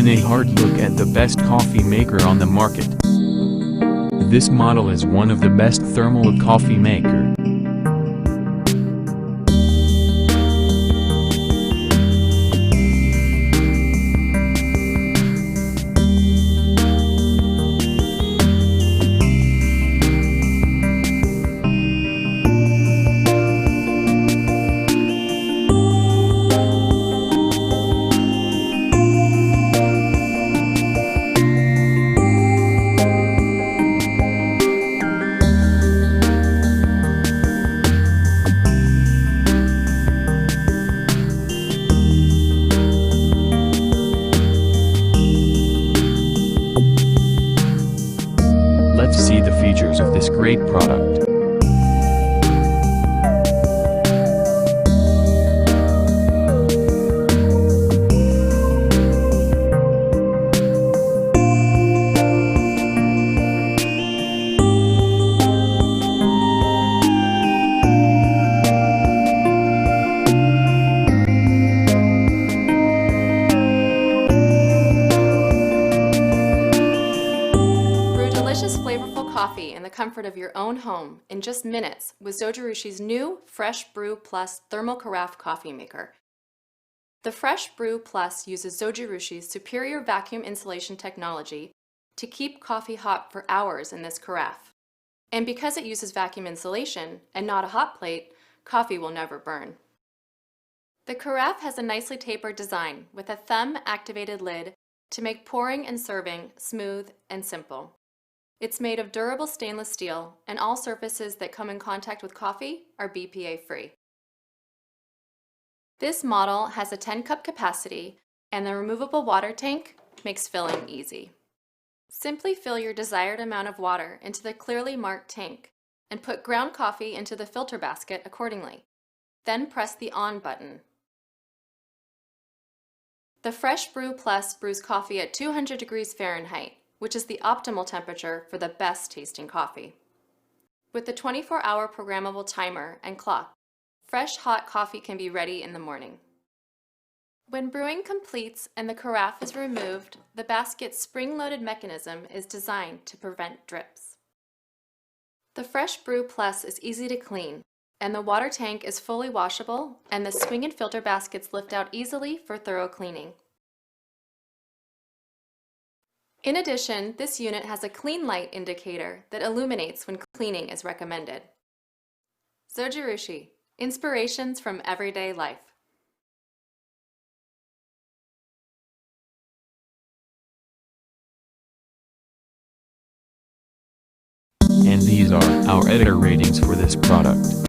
a hard look at the best coffee maker on the market. This model is one of the best thermal coffee maker. Let's see the features of this great product. Flavorful coffee in the comfort of your own home in just minutes with Zojirushi's new Fresh Brew Plus thermal carafe coffee maker. The Fresh Brew Plus uses Zojirushi's superior vacuum insulation technology to keep coffee hot for hours in this carafe. And because it uses vacuum insulation and not a hot plate, coffee will never burn. The carafe has a nicely tapered design with a thumb-activated lid to make pouring and serving smooth and simple. It's made of durable stainless steel, and all surfaces that come in contact with coffee are BPA-free. This model has a 10-cup capacity, and the removable water tank makes filling easy. Simply fill your desired amount of water into the clearly marked tank, and put ground coffee into the filter basket accordingly. Then press the On button. The Fresh Brew Plus brews coffee at 200 degrees Fahrenheit, which is the optimal temperature for the best tasting coffee. With the 24-hour programmable timer and clock, fresh hot coffee can be ready in the morning. When brewing completes and the carafe is removed, the basket's spring-loaded mechanism is designed to prevent drips. The Fresh Brew Plus is easy to clean, and the water tank is fully washable, and the swing and filter baskets lift out easily for thorough cleaning. In addition, this unit has a clean light indicator that illuminates when cleaning is recommended. Zojirushi, inspirations from everyday life. And these are our editor ratings for this product.